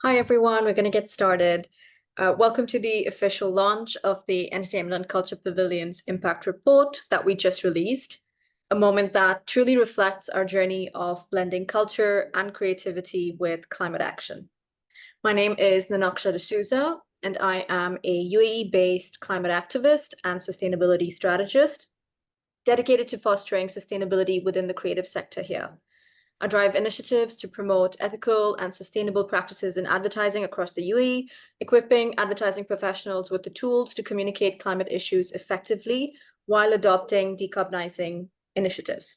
Hi, everyone. We're going to get started. Welcome to the official launch of the Entertainment and Culture Pavilion's Impact Report that we just released, a moment that truly reflects our journey of blending culture and creativity with climate action. My name is Ninoksha D'Souza, and I am a UAE-based climate activist and sustainability strategist dedicated to fostering sustainability within the creative sector here. I drive initiatives to promote ethical and sustainable practices in advertising across the UAE, equipping advertising professionals with the tools to communicate climate issues effectively while adopting decarbonizing initiatives.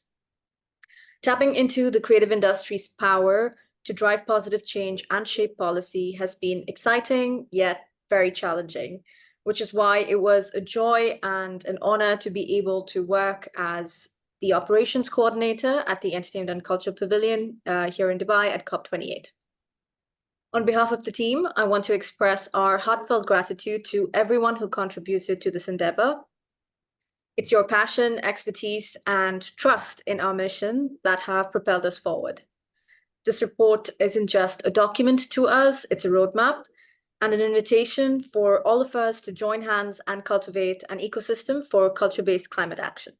Tapping into the creative industry's power to drive positive change and shape policy has been exciting, yet very challenging, which is why it was a joy and an honor to be able to work as the operations coordinator at the Entertainment and Culture Pavilion here in Dubai at COP28. On behalf of the team, I want to express our heartfelt gratitude to everyone who contributed to this endeavor. It's your passion, expertise, and trust in our mission that have propelled us forward. This report isn't just a document to us, it's a roadmap and an invitation for all of us to join hands and cultivate an ecosystem for culture-based climate action.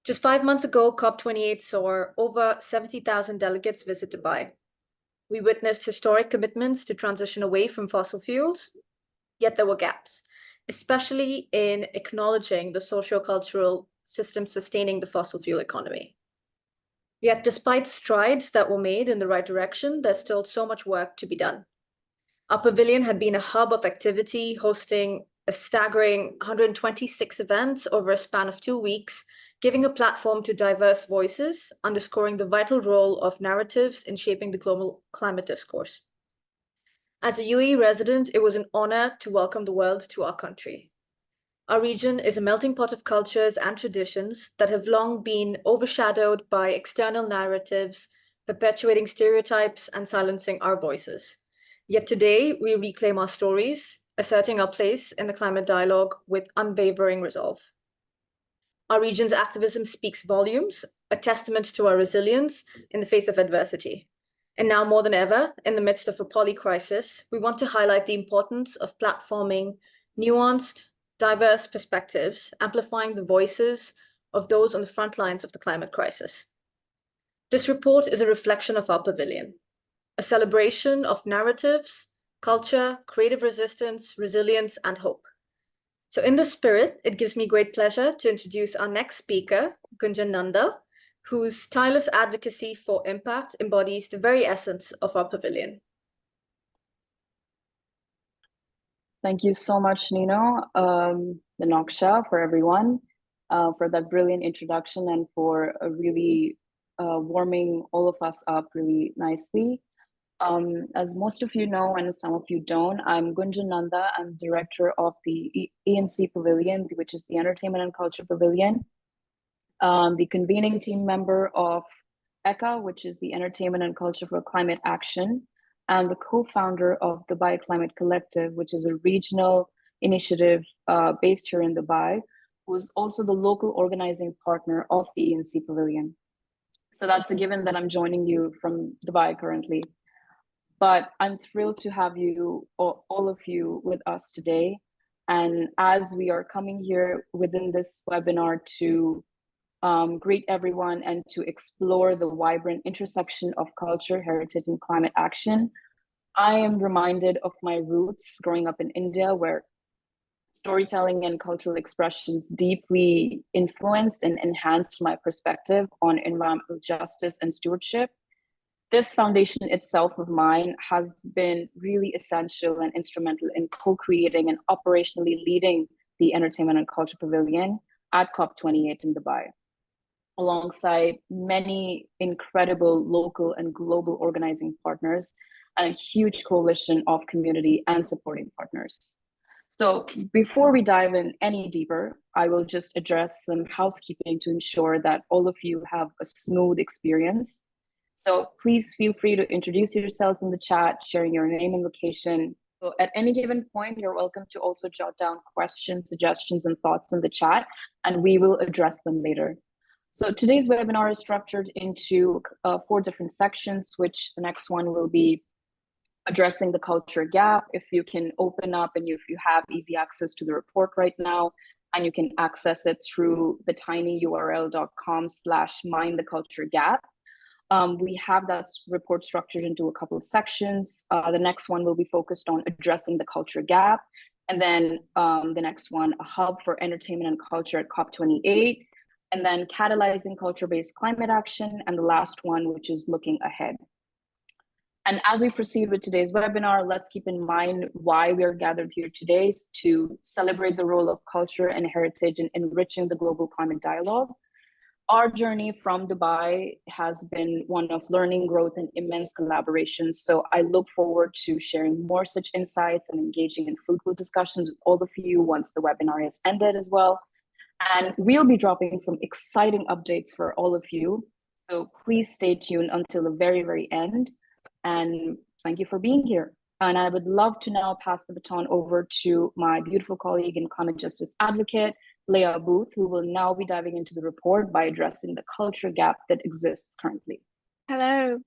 Just 5 months ago, COP28 saw over 70,000 delegates visit Dubai. We witnessed historic commitments to transition away from fossil fuels, yet there were gaps, especially in acknowledging the socio-cultural system sustaining the fossil fuel economy. Yet despite strides that were made in the right direction, there's still so much work to be done. Our pavilion had been a hub of activity, hosting a staggering 126 events over a span of 2 weeks, giving a platform to diverse voices, underscoring the vital role of narratives in shaping the global climate discourse. As a UAE resident, it was an honor to welcome the world to our country. Our region is a melting pot of cultures and traditions that have long been overshadowed by external narratives, perpetuating stereotypes and silencing our voices. Yet today, we reclaim our stories, asserting our place in the climate dialogue with unwavering resolve. Our region's activism speaks volumes, a testament to our resilience in the face of adversity. And now more than ever, in the midst of a poly crisis, we want to highlight the importance of platforming nuanced, diverse perspectives, amplifying the voices of those on the front lines of the climate crisis. This report is a reflection of our pavilion, a celebration of narratives, culture, creative resistance, resilience, and hope. So in this spirit, it gives me great pleasure to introduce our next speaker, Gunjan Nanda, whose tireless advocacy for impact embodies the very essence of our pavilion. Thank you so much, Nino, Ninoksha, for everyone, for that brilliant introduction and for really warming all of us up really nicely. As most of you know, and some of you don't, I'm Gunjan Nanda. I'm director of the ENC Pavilion, which is the Entertainment and Culture Pavilion. The convening team member of ECA, which is the Entertainment and Culture for Climate Action, and the co-founder of Dubai Climate Collective, which is a regional initiative based here in Dubai, who's also the local organizing partner of the ENC Pavilion. So that's a given that I'm joining you from Dubai currently. But I'm thrilled to have you, all of you, with us today. And as we are coming here within this webinar to greet everyone and to explore the vibrant intersection of culture, heritage, and climate action, I am reminded of my roots growing up in India, where storytelling and cultural expressions deeply influenced and enhanced my perspective on environmental justice and stewardship. This foundation itself of mine has been really essential and instrumental in co-creating and operationally leading the Entertainment and Culture Pavilion at COP28 in Dubai, alongside many incredible local and global organizing partners and a huge coalition of community and supporting partners. So before we dive in any deeper, I will just address some housekeeping to ensure that all of you have a smooth experience. So please feel free to introduce yourselves in the chat, sharing your name and location. So at any given point, you're welcome to also jot down questions, suggestions, and thoughts in the chat, and we will address them later. So today's webinar is structured into 4 different sections, which the next one will be addressing the culture gap. If you can open up and if you have easy access to the report right now, and you can access it through the tinyurl.com/mindtheculturegap. We have that report structured into a couple of sections. The next one will be focused on addressing the culture gap. And then the next one, a hub for entertainment and culture at COP28. And then catalyzing culture-based climate action. And the last one, which is looking ahead. And as we proceed with today's webinar, let's keep in mind why we are gathered here today, to celebrate the role of culture and heritage in enriching the global climate dialogue. Our journey from Dubai has been one of learning, growth, and immense collaboration. So I look forward to sharing more such insights and engaging in fruitful discussions with all of you once the webinar is ended as well. And we'll be dropping some exciting updates for all of you. So please stay tuned until the very, very end. And thank you for being here. And I would love to now pass the baton over to my beautiful colleague and climate justice advocate, Leia Booth, who will now be diving into the report by addressing the culture gap that exists currently. Hello,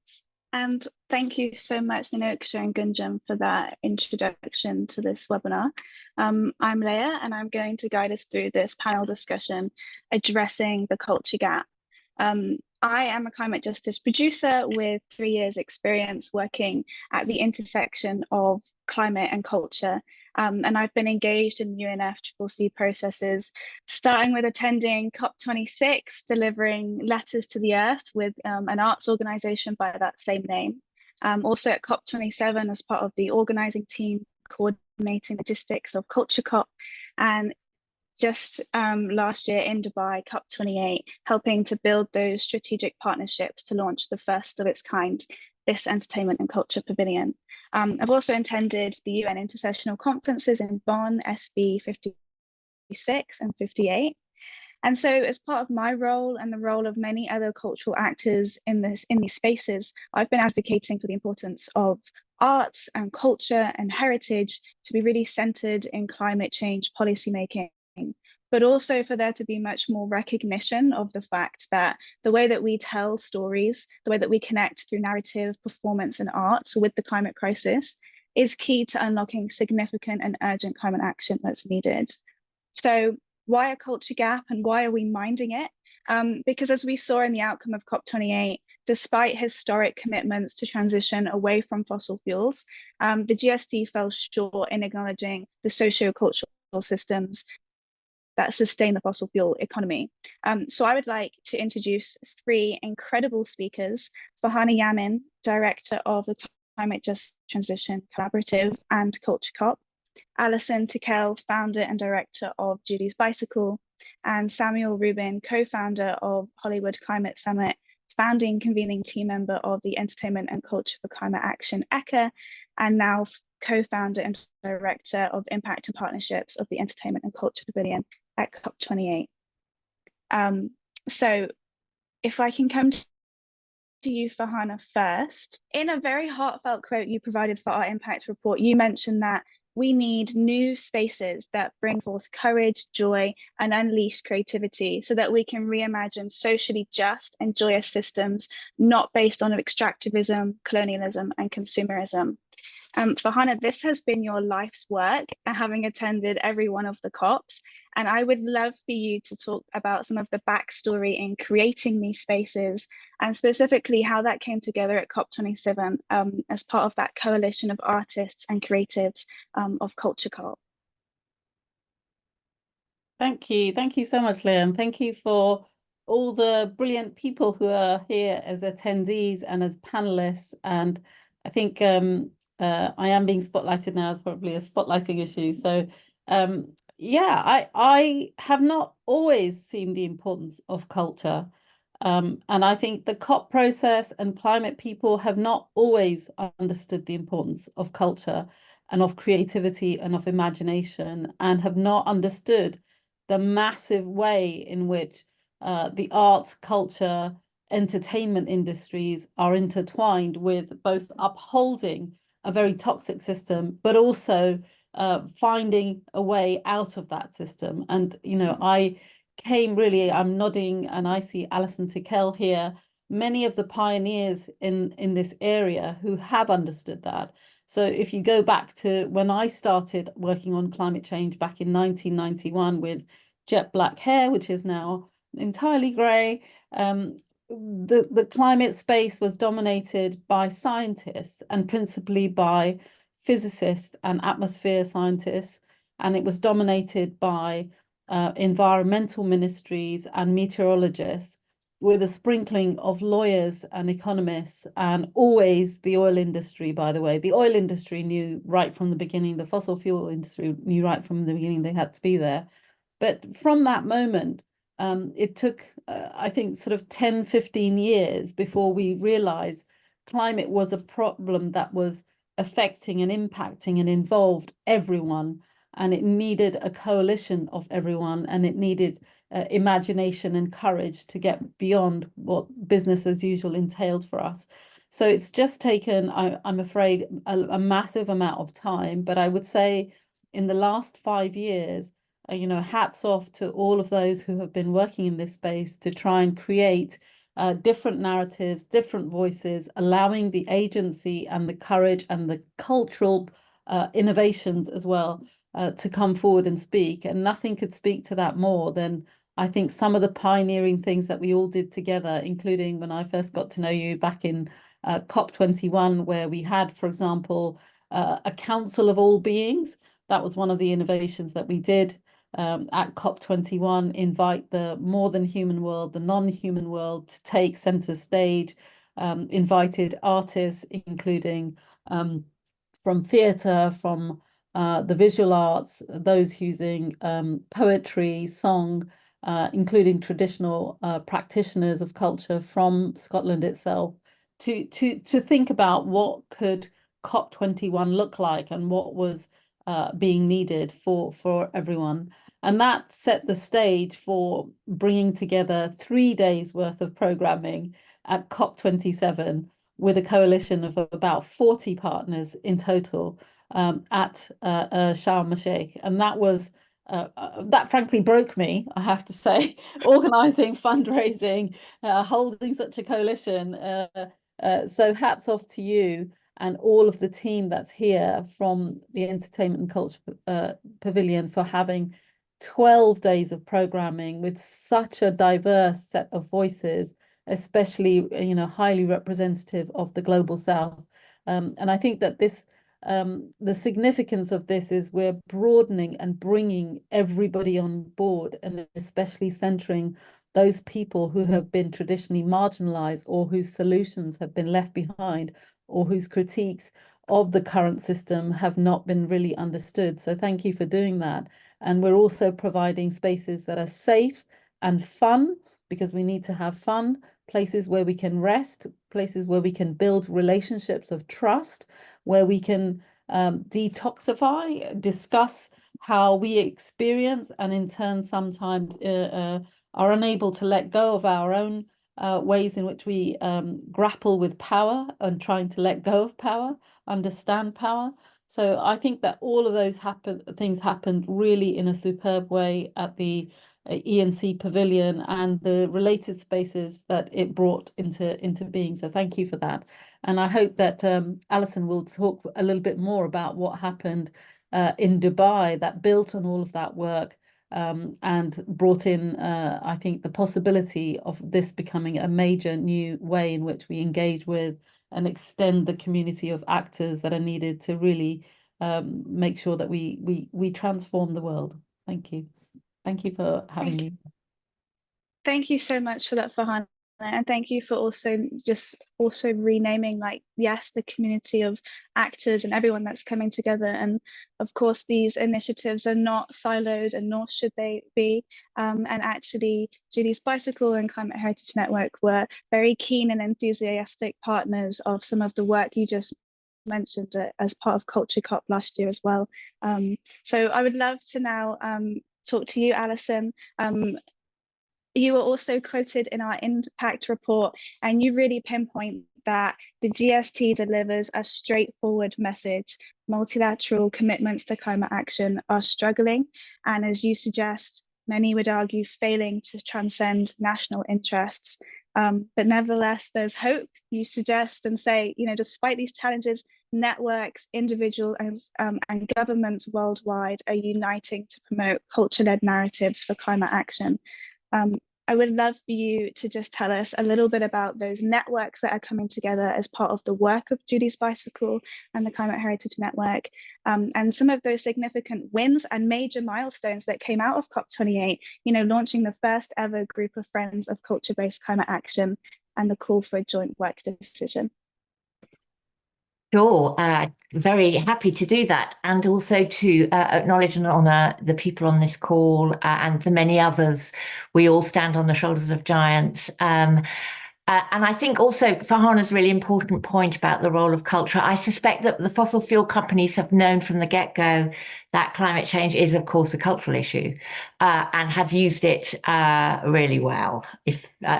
and thank you so much, Ninoksha and Gunjan, for that introduction to this webinar. I'm Leia, and I'm going to guide us through this panel discussion addressing the culture gap. I am a climate justice producer with 3 years experience working at the intersection of climate and culture. And I've been engaged in UNFCCC processes, starting with attending COP26, delivering letters to the earth with an arts organization by that same name. Also at COP27 as part of the organizing team, coordinating logistics of CultureCOP, and just last year in Dubai, COP28, helping to build those strategic partnerships to launch the first of its kind, this entertainment and culture pavilion. I've also attended the UN intersessional conferences in Bonn, SB 56 and 58. And so as part of my role and the role of many other cultural actors in these spaces, I've been advocating for the importance of arts and culture and heritage to be really centered in climate change policymaking, but also for there to be much more recognition of the fact that the way that we tell stories, the way that we connect through narrative, performance, and art with the climate crisis is key to unlocking significant and urgent climate action that's needed. So why a culture gap and why are we minding it? Because as we saw in the outcome of COP28, despite historic commitments to transition away from fossil fuels, the GST fell short in acknowledging the socio-cultural systems that sustain the fossil fuel economy. So I would like to introduce 3 incredible speakers: Farhana Yamin, Director of the Climate Just Transition Collaborative and CultureCOP; Alison, Tickell, Founder and Director of Judy's Bicycle; and Samuel Rubin, Co-Founder of Hollywood Climate Summit, founding convening team member of the Entertainment and Culture for Climate Action, ECHA, and now Co-Founder and Director of Impact and Partnerships of the Entertainment and Culture Pavilion at COP28. So if I can come to you, Farhana, first. In a very heartfelt quote you provided for our impact report, you mentioned that we need new spaces that bring forth courage, joy, and unleash creativity so that we can reimagine socially just and joyous systems, not based on extractivism, colonialism, and consumerism. Farhana, this has been your life's work, having attended every one of the COPs, and I would love for you to talk about some of the backstory in creating these spaces, and specifically how that came together at COP27 as part of that coalition of artists and creatives of CultureCOP. Thank you so much, Leia, and thank you for all the brilliant people who are here as attendees and as panelists. And I think I am being spotlighted now as probably a spotlighting issue. So yeah, I have not always seen the importance of culture. And I think the COP process and climate people have not always understood the importance of culture and of creativity and of imagination, and have not understood the massive way in which the arts, culture, entertainment industries are intertwined with both upholding a very toxic system, but also finding a way out of that system. And, you know, I'm nodding and I see Alison, Tickell here, many of the pioneers in this area who have understood that. So if you go back to when I started working on climate change back in 1991 with jet black hair, which is now entirely grey, the climate space was dominated by scientists, and principally by physicists and atmosphere scientists, and it was dominated by environmental ministries and meteorologists, with a sprinkling of lawyers and economists, and always the oil industry, by the way. The oil industry knew right from the beginning, the fossil fuel industry knew right from the beginning they had to be there. But from that moment, it took, I think, sort of 10, 15 years before we realized climate was a problem that was affecting and impacting and involved everyone. And it needed a coalition of everyone, and it needed imagination and courage to get beyond what business as usual entailed for us. So it's just taken, I'm afraid, a massive amount of time. But I would say in the last 5 years, you know, hats off to all of those who have been working in this space to try and create different narratives, different voices, allowing the agency and the courage and the cultural innovations as well to come forward and speak. And nothing could speak to that more than, I think, some of the pioneering things that we all did together, including when I first got to know you back in COP21, where we had, for example, a council of all beings. That was one of the innovations that we did at COP21, invite the more than human world, the non-human world, to take center stage, invited artists, including from theatre, from the visual arts, those using poetry, song, including traditional practitioners of culture from Scotland itself, to think about what could COP21 look like and what was being needed for everyone. And that set the stage for bringing together 3 days worth of programming at COP27 with a coalition of about 40 partners in total at Sharm el-Sheikh. And that was, that frankly broke me, I have to say, organising, fundraising, holding such a coalition. So hats off to you and all of the team that's here from the Entertainment and Culture Pavilion for having 12 days of programming with such a diverse set of voices, especially, you know, highly representative of the Global South. And I think that this, the significance of this is we're broadening and bringing everybody on board, and especially centering those people who have been traditionally marginalized, or whose solutions have been left behind, or whose critiques of the current system have not been really understood. So thank you for doing that. And we're also providing spaces that are safe and fun, because we need to have fun, places where we can rest, places where we can build relationships of trust, where we can detoxify, discuss how we experience, and in turn sometimes are unable to let go of our own ways in which we grapple with power and trying to let go of power, understand power. So I think that all of those things happened really in a superb way at the ENC Pavilion and the related spaces that it brought into being. So thank you for that. And I hope that Alison will talk a little bit more about what happened in Dubai that built on all of that work and brought in, I think, the possibility of this becoming a major new way in which we engage with and extend the community of actors that are needed to really make sure that we transform the world. Thank you. Thank you for having me. Thank you so much for that, Farhana. And thank you for also renaming, like, yes, the community of actors and everyone that's coming together. And of course, these initiatives are not siloed, and nor should they be. And actually, Julie's Bicycle and Climate Heritage Network were very keen and enthusiastic partners of some of the work you just mentioned as part of CultureCOP last year as well. So I would love to now talk to you, Alison. You were also quoted in our impact report, and you really pinpoint that the GST delivers a straightforward message. Multilateral commitments to climate action are struggling, and as you suggest, many would argue failing to transcend national interests. But nevertheless, there's hope, you suggest, and say, you know, despite these challenges, networks, individuals, and governments worldwide are uniting to promote culture-led narratives for climate action. I would love for you to just tell us a little bit about those networks that are coming together as part of the work of Julie's Bicycle and the Climate Heritage Network, and some of those significant wins and major milestones that came out of COP28, launching the first ever group of friends of culture-based climate action and the call for a joint work decision. Sure, very happy to do that, and also to acknowledge and honour the people on this call and the many others. We all stand on the shoulders of giants. And I think also Farhana's really important point about the role of culture. I suspect that the fossil fuel companies have known from the get-go that climate change is, of course, a cultural issue, and have used it really well,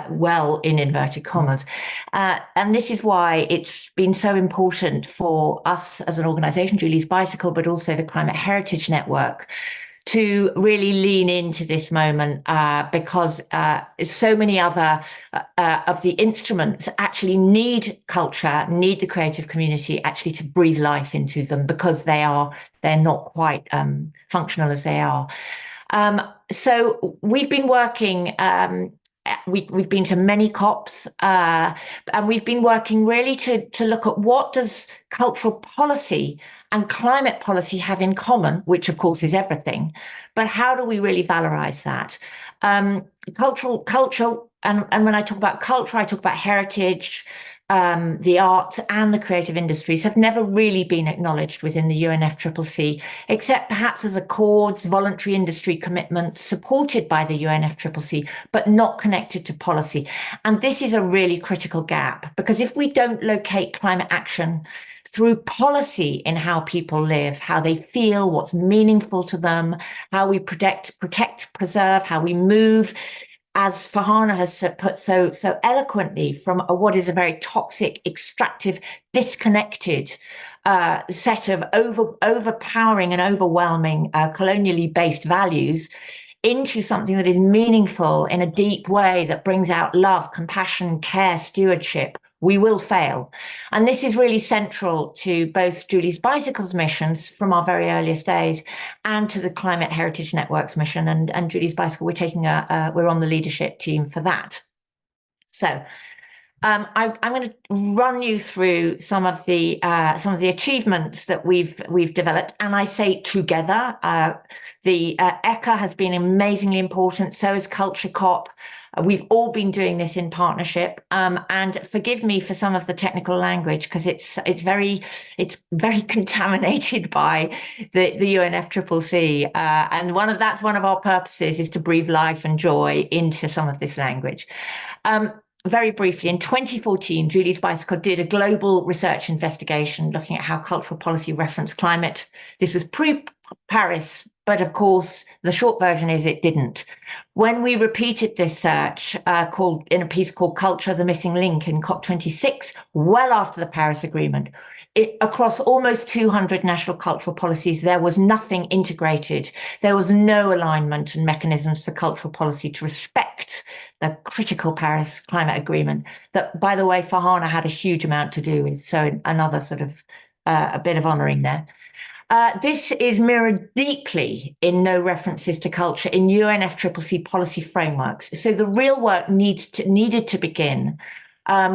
well in inverted commas. And this is why it's been so important for us as an organisation, Julie's Bicycle, but also the Climate Heritage Network, to really lean into this moment, because so many other of the instruments actually need culture, need the creative community actually to breathe life into them, because they're not quite functional as they are. So we've been working, we've been to many COPs, and we've been working really to look at what does cultural policy and climate policy have in common, which of course is everything, but how do we really valorize that? Culture, and when I talk about culture, I talk about heritage, the arts and the creative industries have never really been acknowledged within the UNFCCC, except perhaps as accords, voluntary industry commitments supported by the UNFCCC, but not connected to policy. And this is a really critical gap, because if we don't locate climate action through policy in how people live, how they feel, what's meaningful to them, how we protect, preserve, how we move, as Farhana has put so eloquently, from what is a very toxic, extractive, disconnected set of overpowering and overwhelming colonially based values, into something that is meaningful in a deep way that brings out love, compassion, care, stewardship, we will fail. And this is really central to both Julie's Bicycle's missions from our very earliest days and to the Climate Heritage Network's mission. And Julie's Bicycle, we're on the leadership team for that. So I'm going to run you through some of the achievements that we've developed, and I say together. The ECHA has been amazingly important. So has CultureCOP. We've all been doing this in partnership. And forgive me for some of the technical language, because it's very contaminated by the UNFCCC. And that's one of our purposes, is to breathe life and joy into some of this language. Very briefly, in 2014, Julie's Bicycle did a global research investigation looking at how cultural policy referenced climate. This was pre-Paris, but of course, the short version is it didn't. When we repeated this search in a piece called Culture, the Missing Link in COP26, well after the Paris Agreement, across almost 200 national cultural policies, there was nothing integrated. There was no alignment and mechanisms for cultural policy to respect the critical Paris Climate Agreement that, by the way, Farhana had a huge amount to do with. So another sort of a bit of honouring there. This is mirrored deeply in no references to culture in UNFCCC policy frameworks. So the real work needed to begin.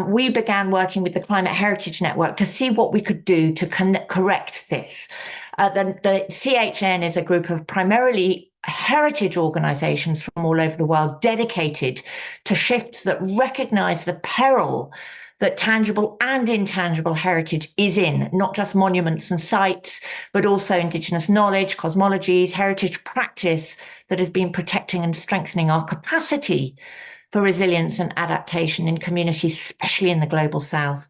We began working with the Climate Heritage Network to see what we could do to correct this. The CHN is a group of primarily heritage organisations from all over the world dedicated to shifts that recognise the peril that tangible and intangible heritage is in, not just monuments and sites, but also Indigenous knowledge, cosmologies, heritage practice that has been protecting and strengthening our capacity for resilience and adaptation in communities, especially in the global south.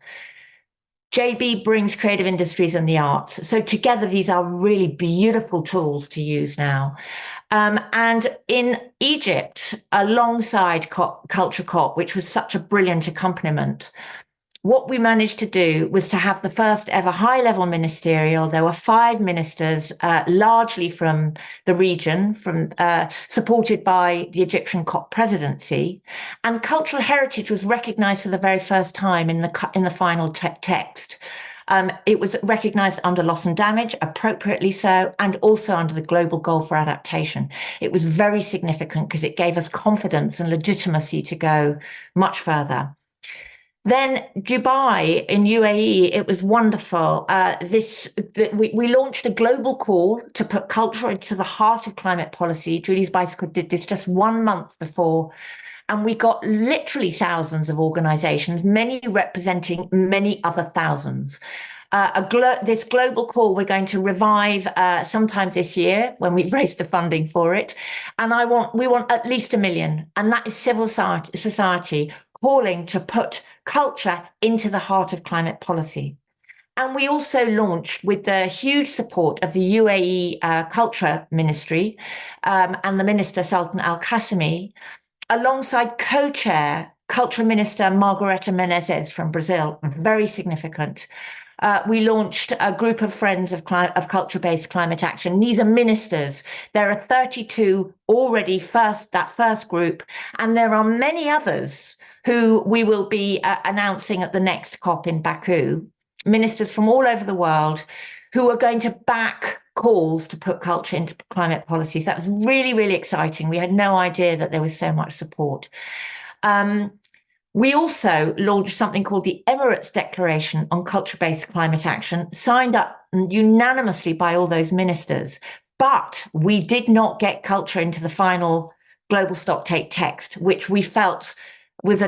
JB brings creative industries and the arts. So together, these are really beautiful tools to use now. And in Egypt, alongside CultureCOP, which was such a brilliant accompaniment, what we managed to do was to have the first ever high-level ministerial. There were 5 ministers, largely from the region, supported by the Egyptian COP presidency. And cultural heritage was recognised for the very first time in the final text. It was recognised under loss and damage, appropriately so, and also under the Global Goal for Adaptation. It was very significant because it gave us confidence and legitimacy to go much further. Then Dubai in UAE, it was wonderful. We launched a global call to put culture into the heart of climate policy. Julie's Bicycle did this just 1 month before, and we got literally thousands of organizations, many representing many other thousands. This global call we're going to revive sometime this year when we've raised the funding for it. And we want at least 1 million, and that is civil society calling to put culture into the heart of climate policy. And we also launched, with the huge support of the UAE Culture Ministry and the Minister Sultan Al-Qasimi, alongside co-chair Culture Minister Margareta Menezes from Brazil, very significant. We launched a group of friends of culture-based climate action. These are ministers. There are 32 already, that first group, and there are many others who we will be announcing at the next COP in Baku, ministers from all over the world who are going to back calls to put culture into climate policies. That was really, really exciting. We had no idea that there was so much support. We also launched something called the Emirates Declaration on Culture-Based Climate Action, signed up unanimously by all those ministers, but we did not get culture into the final global stocktake text, which we felt was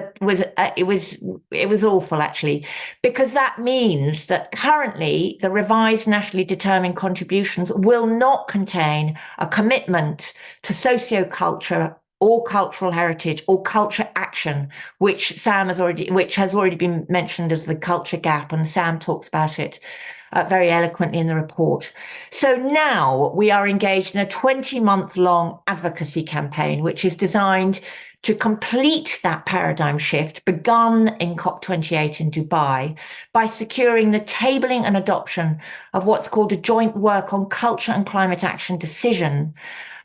awful, actually, because that means that currently the revised nationally determined contributions will not contain a commitment to socioculture or cultural heritage or culture action, which has already been mentioned as the culture gap, and Sam talks about it very eloquently in the report. So now we are engaged in a 20-month-long advocacy campaign, which is designed to complete that paradigm shift begun in COP28 in Dubai by securing the tabling and adoption of what's called a joint work on culture and climate action decision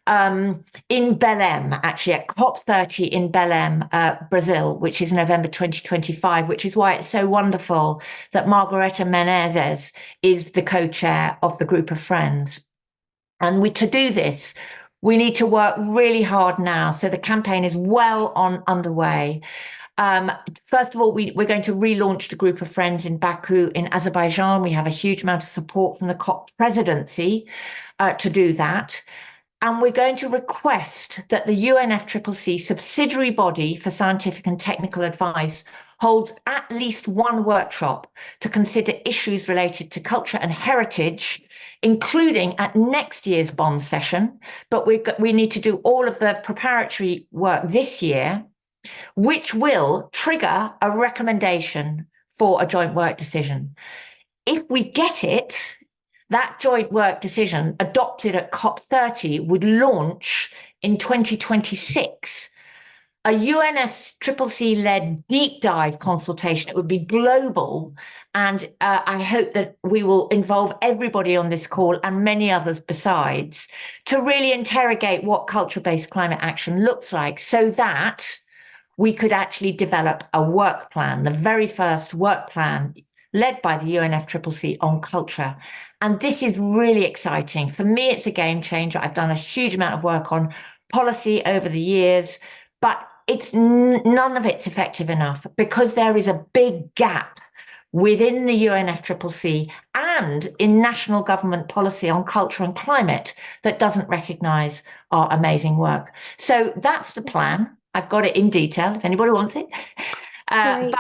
in Belém, actually at COP30 in Belém, Brazil, which is November 2025, which is why it's so wonderful that Margareta Menezes is the co-chair of the group of friends. And to do this, we need to work really hard now. So the campaign is well underway. First of all, we're going to relaunch the group of friends in Baku in Azerbaijan. We have a huge amount of support from the COP presidency to do that. And we're going to request that the UNFCCC subsidiary body for scientific and technical advice holds at least one workshop to consider issues related to culture and heritage, including at next year's Bonn session. But we need to do all of the preparatory work this year, which will trigger a recommendation for a joint work decision. If we get it, that joint work decision adopted at COP30 would launch in 2026 a UNFCCC-led deep dive consultation. It would be global, and I hope that we will involve everybody on this call and many others besides to really interrogate what culture-based climate action looks like, so that we could actually develop a work plan, the very first work plan led by the UNFCCC on culture. And this is really exciting. For me, it's a game changer. I've done a huge amount of work on policy over the years, but none of it's effective enough because there is a big gap within the UNFCCC and in national government policy on culture and climate that doesn't recognise our amazing work. So that's the plan. I've got it in detail if anybody wants it. But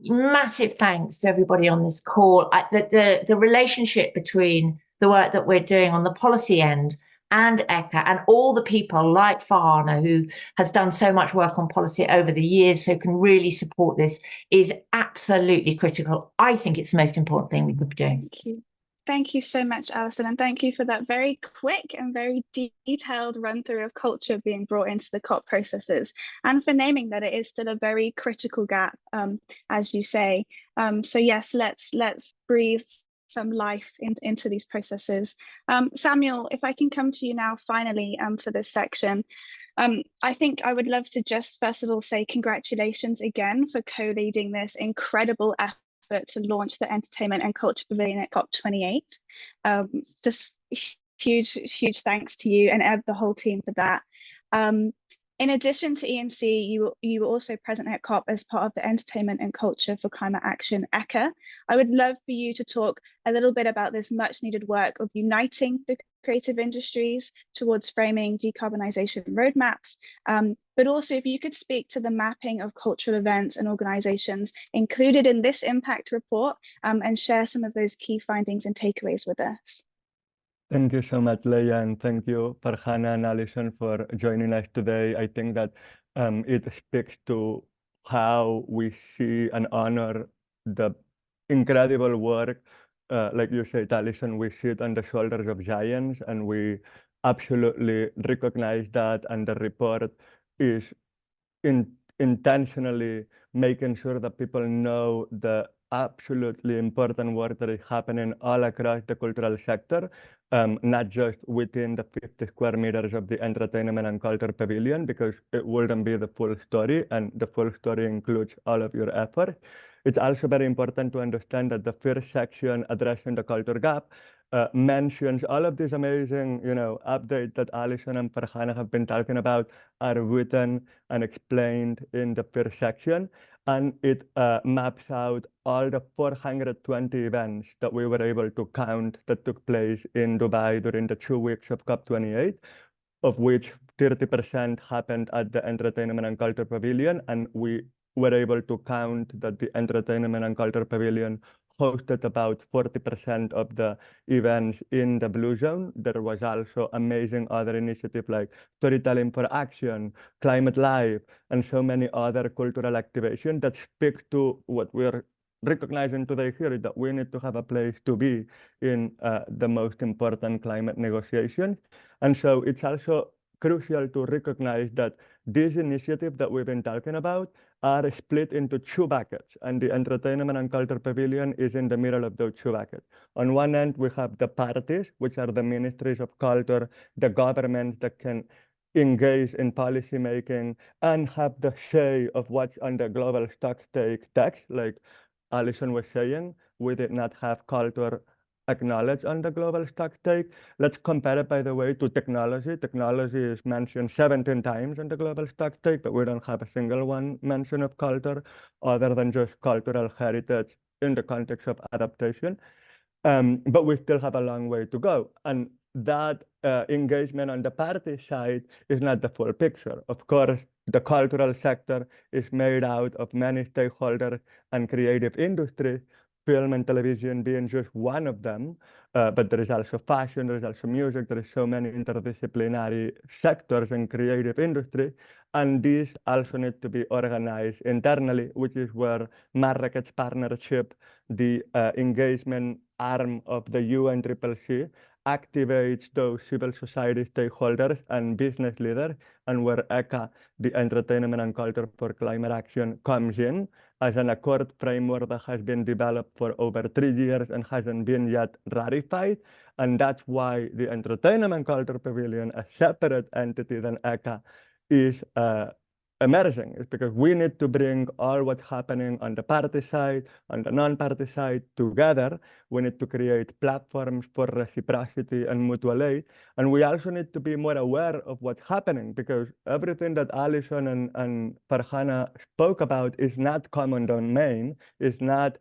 massive thanks to everybody on this call. The relationship between the work that we're doing on the policy end and ECHA and all the people like Farhana, who has done so much work on policy over the years, so can really support this, is absolutely critical. I think it's the most important thing we could be doing. Thank you. Thank you so much, Alison, and thank you for that very quick and very detailed run through of culture being brought into the COP processes, and for naming that it is still a very critical gap, as you say. So yes, let's breathe some life into these processes. Samuel, if I can come to you now finally for this section. I think I would love to just first of all say congratulations again for co-leading this incredible effort effort to launch the Entertainment and Culture Pavilion at COP28. Just huge thanks to you and the whole team for that. In addition to ENC, you were also present at COP as part of the Entertainment and Culture for Climate Action, ECHA. I would love for you to talk a little bit about this much needed work of uniting the creative industries towards framing decarbonisation roadmaps, but also if you could speak to the mapping of cultural events and organisations included in this impact report and share some of those key findings and takeaways with us. Thank you so much, Leia, and thank you, Farhana and Alison, for joining us today. I think that it speaks to how we see and honor the incredible work. Like you said, Alison, we sit on the shoulders of giants, and we absolutely recognize that, and the report is intentionally making sure that people know the absolutely important work that is happening all across the cultural sector, not just within the 50 square meters of the Entertainment and Culture Pavilion, because it wouldn't be the full story, and the full story includes all of your effort. It's also very important to understand that the first section addressing the culture gap mentions all of these amazing, updates that Alison and Farhana have been talking about are written and explained in the first section, and it maps out all the 420 events that we were able to count that took place in Dubai during the 2 weeks of COP28, of which 30% happened at the Entertainment and Culture Pavilion, and we were able to count that the Entertainment and Culture Pavilion hosted about 40% of the events in the Blue Zone. There was also amazing other initiatives like Storytelling for Action, Climate Live, and so many other cultural activations that speak to what we're recognizing today here, is that we need to have a place to be in the most important climate negotiations. And so it's also crucial to recognize that these initiatives that we've been talking about are split into 2 buckets, and the Entertainment and Culture Pavilion is in the middle of those 2 buckets. On one end, we have the parties, which are the ministries of culture, the governments that can engage in policy making and have the say of what's on the global stock take text. Like Alison was saying, we did not have culture acknowledged on the global stock take. Let's compare it, by the way, to technology. Technology is mentioned 17 times in the global stock take, but we don't have a single one mention of culture other than just cultural heritage in the context of adaptation. But we still have a long way to go. And that engagement on the party side is not the full picture. Of course, the cultural sector is made out of many stakeholders and creative industries, film and television being just one of them, but there is also fashion, there is also music, there is so many interdisciplinary sectors in creative industry, and these also need to be organized internally, which is where Marrakech Partnership, the engagement arm of the UNFCCC, activates those civil society stakeholders and business leaders, and where ECHA, the Entertainment and Culture for Climate Action, comes in as an accord framework that has been developed for over 3 years and hasn't been yet ratified. And that's why the Entertainment and Culture Pavilion, a separate entity than ECHA, is emerging. It's because we need to bring all what's happening on the party side, on the non-party side together. We need to create platforms for reciprocity and mutual aid. And we also need to be more aware of what's happening, because everything that Alison and Farhana spoke about is not common domain, is not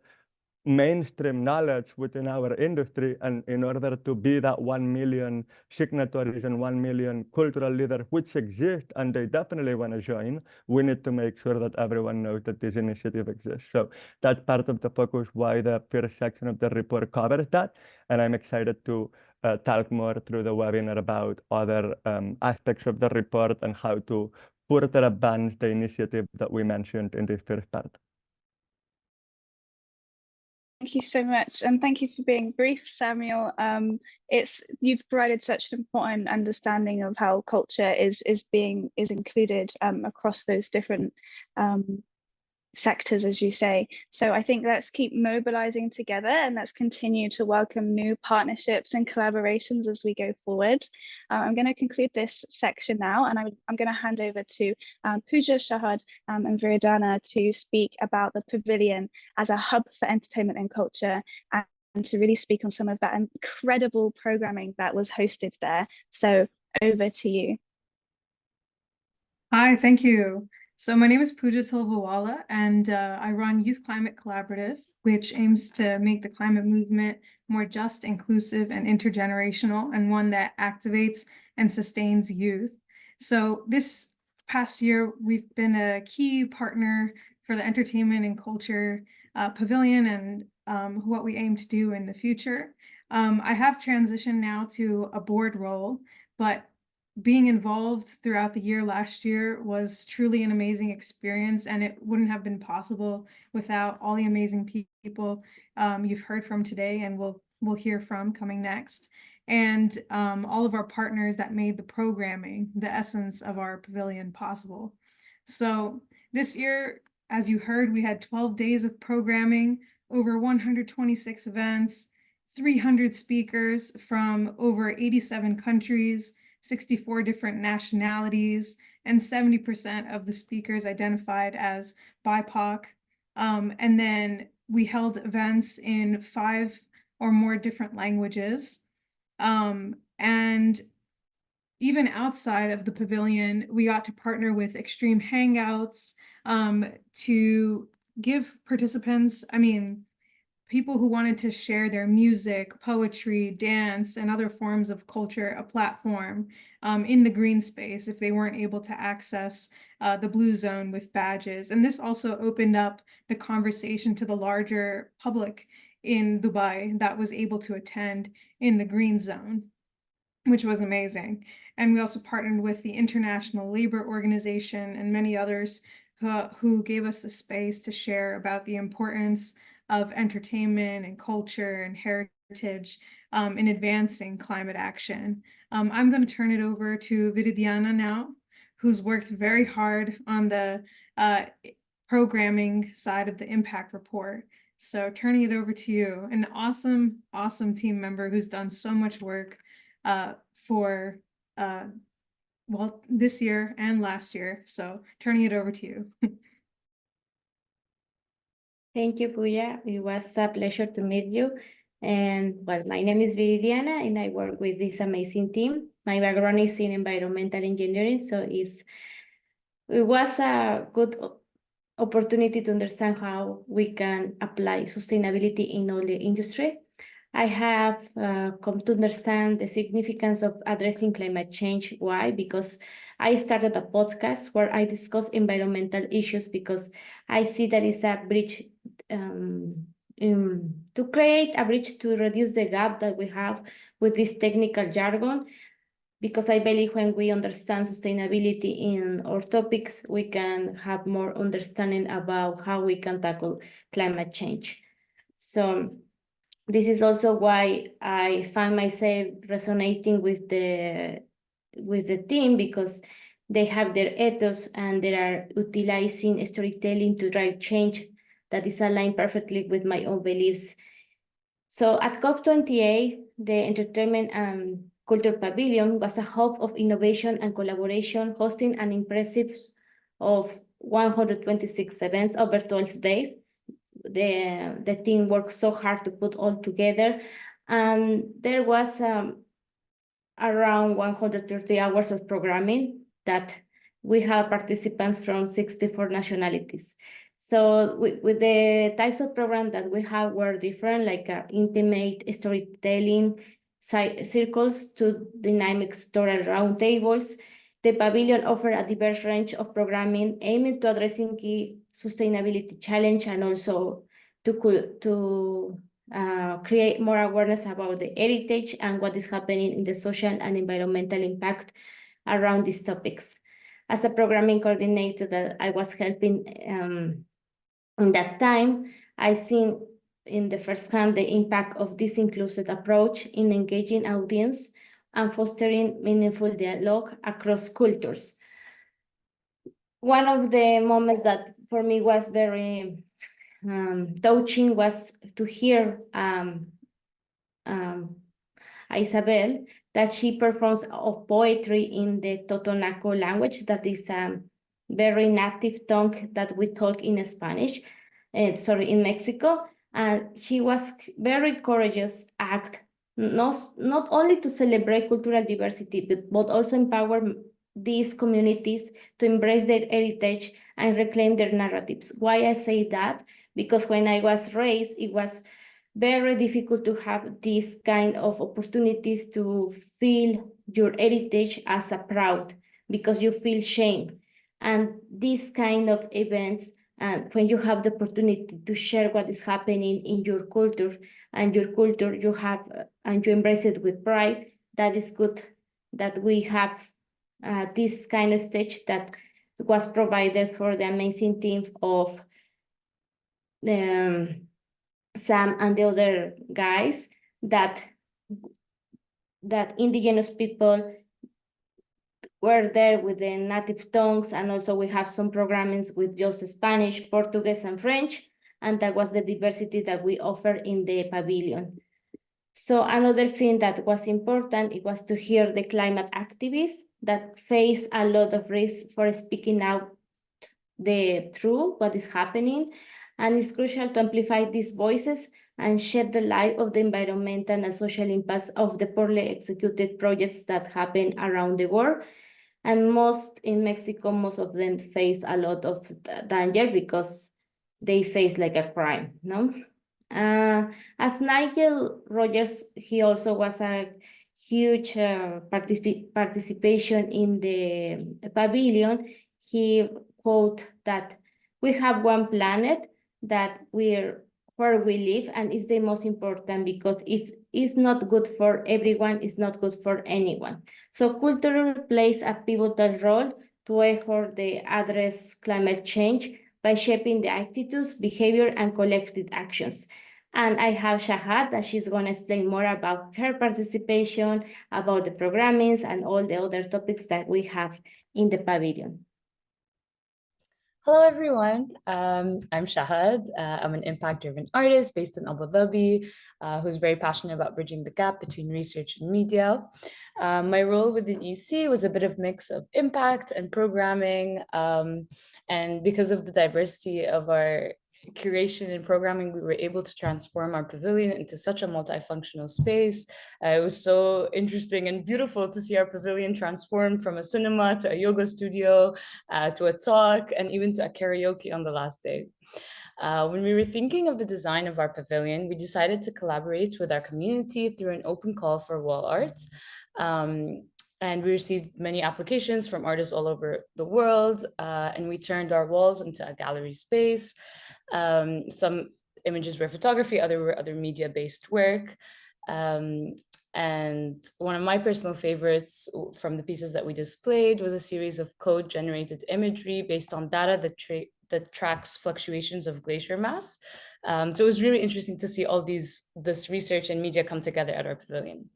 mainstream knowledge within our industry. And in order to be that 1 million signatories and 1 million cultural leaders, which exist and they definitely want to join, we need to make sure that everyone knows that this initiative exists. So that's part of the focus why the first section of the report covers that. And I'm excited to talk more through the webinar about other aspects of the report and how to further advance the initiative that we mentioned in this first part. Thank you so much, and thank you for being brief, Samuel. You've provided such an important understanding of how culture is included across those different sectors, as you say. So I think let's keep mobilizing together, and let's continue to welcome new partnerships and collaborations as we go forward. I'm going to conclude this section now, and I'm going to hand over to Pooja, Shahad, and Viridiana to speak about the Pavilion as a hub for entertainment and culture, and to really speak on some of that incredible programming that was hosted there. So over to you. Hi, thank you. So my name is Pooja Tilvawala, and I run Youth Climate Collaborative, which aims to make the climate movement more just, inclusive, and intergenerational, and one that activates and sustains youth. So this past year, we've been a key partner for the Entertainment and Culture Pavilion and what we aim to do in the future. I have transitioned now to a board role, but being involved throughout the year last year was truly an amazing experience, and it wouldn't have been possible without all the amazing people you've heard from today and we'll hear from coming next, and all of our partners that made the programming, the essence of our pavilion, possible. So this year, as you heard, we had 12 days of programming, over 126 events, 300 speakers from over 87 countries, 64 different nationalities, and 70% of the speakers identified as BIPOC. And then we held events in 5 or more different languages. And even outside of the pavilion, we got to partner with Extreme Hangouts to give participants, people who wanted to share their music, poetry, dance, and other forms of culture a platform in the green space if they weren't able to access the blue zone with badges. And this also opened up the conversation to the larger public in Dubai that was able to attend in the green zone, which was amazing. And we also partnered with the International Labor Organization and many others who gave us the space to share about the importance of entertainment and culture and heritage in advancing climate action. I'm going to turn it over to Viridiana now, who's worked very hard on the programming side of the impact report. So turning it over to you, an awesome, awesome team member who's done so much work for this year and last year. So turning it over to you. Thank you, Pooja. It was a pleasure to meet you. And well, my name is Viridiana, and I work with this amazing team. My background is in environmental engineering, so it was a good opportunity to understand how we can apply sustainability in all the industry. I have come to understand the significance of addressing climate change. Why? Because I started a podcast where I discuss environmental issues, because I see that it's a bridge to create a bridge to reduce the gap that we have with this technical jargon. Because I believe when we understand sustainability in our topics, we can have more understanding about how we can tackle climate change. So this is also why I find myself resonating with the team, because they have their ethos and they are utilizing storytelling to drive change that is aligned perfectly with my own beliefs. So at COP28, the Entertainment and Culture Pavilion was a hub of innovation and collaboration, hosting an impressive of 126 events over 12 days. The team worked so hard to put all together, and there was around 130 hours of programming that we have participants from 64 nationalities. So with the types of program that we have were different, like intimate storytelling circles to dynamic story roundtables. The pavilion offered a diverse range of programming aiming to addressing key sustainability challenge, and also to create more awareness about the heritage and what is happening in the social and environmental impact around these topics. As a programming coordinator that I was helping in that time, I seen in the first hand the impact of this inclusive approach in engaging audience and fostering meaningful dialogue across cultures. One of the moments that for me was very touching was to hear Isabel, that she performs of poetry in the Totonaco language, that is a very native tongue that we talk in Spanish, in Mexico. And she was very courageous act, not only to celebrate cultural diversity, but also empower these communities to embrace their heritage and reclaim their narratives. Why I say that? Because when I was raised, it was very difficult to have these kind of opportunities to feel your heritage as a proud, because you feel shame. And these kind of events, and when you have the opportunity to share what is happening in your culture, and your culture you have, and you embrace it with pride, that is good that we have this kind of stage that was provided for the amazing team of Sam and the other guys, that indigenous people were there with the native tongues, and also we have some programming with just Spanish, Portuguese, and French, and that was the diversity that we offer in the pavilion. So another thing that was important, it was to hear the climate activists that face a lot of risk for speaking out the truth, what is happening. And it's crucial to amplify these voices and shed the light of the environmental and social impacts of the poorly executed projects that happen around the world. And most in Mexico, most of them face a lot of danger because they face like a crime, no? As Nigel Rogers, he also was a huge participation in the pavilion. He quote that we have one planet, that where we live, and it's the most important, because if it's not good for everyone, it's not good for anyone. So culture plays a pivotal role to effort the address climate change by shaping the attitudes, behavior, and collective actions. And I have Shahad, that she's going to explain more about her participation, about the programmings, and all the other topics that we have in the pavilion. Hello, everyone. I'm Shahad. I'm an impact-driven artist based in Abu Dhabi, who's very passionate about bridging the gap between research and media. My role within EC was a bit of mix of impact and programming. And because of the diversity of our curation and programming, we were able to transform our pavilion into such a multifunctional space. It was so interesting and beautiful to see our pavilion transform from a cinema to a yoga studio, to a talk, and even to a karaoke on the last day. When we were thinking of the design of our pavilion, we decided to collaborate with our community through an open call for wall art. And we received many applications from artists all over the world, and we turned our walls into a gallery space. Some images were photography, other media-based work. And one of my personal favorites from the pieces that we displayed was a series of code-generated imagery based on data that tracks fluctuations of glacier mass. So it was really interesting to see all this research and media come together at our pavilion.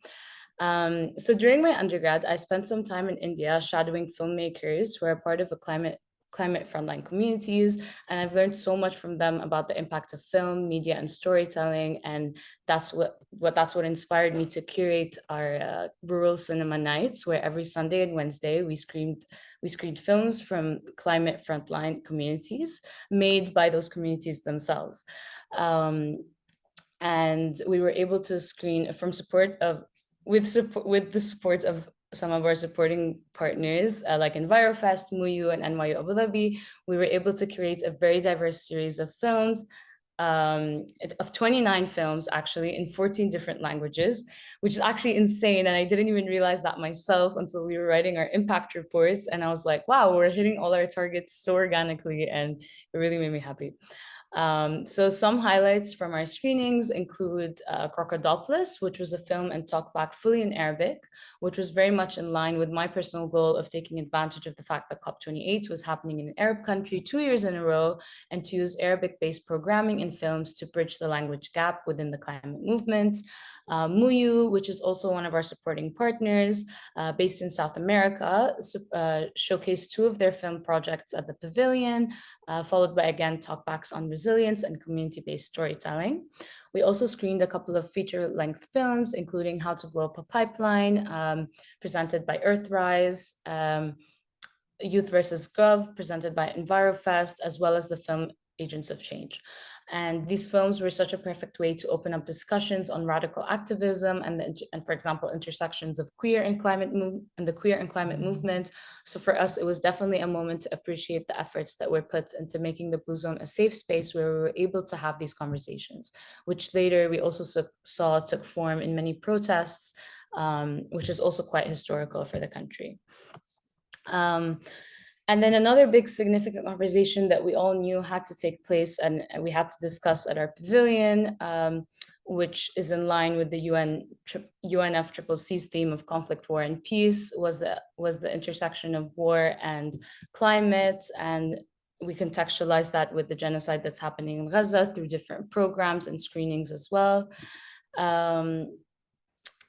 So during my undergrad, I spent some time in India shadowing filmmakers who are part of a climate frontline communities, and I've learned so much from them about the impact of film, media, and storytelling, and that's what inspired me to curate our rural cinema nights, where every Sunday and Wednesday we screened films from climate frontline communities made by those communities themselves, and we were able to screen with the support of some of our supporting partners like EnviroFest, MUYU, and NYU Abu Dhabi. We were able to create a very diverse series of films, of 29 films actually, in 14 different languages, which is actually insane. And I didn't even realize that myself until we were writing our impact reports. And I was like, wow, we're hitting all our targets so organically, and it really made me happy. So some highlights from our screenings include Crocodopoulos, which was a film and talkback fully in Arabic, which was very much in line with my personal goal of taking advantage of the fact that COP28 was happening in an Arab country 2 years in a row, and to use Arabic-based programming in films to bridge the language gap within the climate movement. Muyu, which is also one of our supporting partners, based in South America, showcased 2 of their film projects at the Pavilion, followed by, again, talkbacks on resilience and community-based storytelling. We also screened a couple of feature-length films, including How to Blow Up a Pipeline, presented by Earthrise, Youth versus Gov, presented by EnviroFest, as well as the film Agents of Change. And these films were such a perfect way to open up discussions on radical activism and for example, intersections of queer and climate the queer and climate movement. So for us, it was definitely a moment to appreciate the efforts that were put into making the Blue Zone a safe space where we were able to have these conversations, which later we also saw took form in many protests, which is also quite historical for the country. And then another big significant conversation that we all knew had to take place and we had to discuss at our pavilion, which is in line with the UNFCCC's theme of conflict, war, and peace, was the intersection of war and climate. And we contextualized that with the genocide that's happening in Gaza through different programs and screenings as well.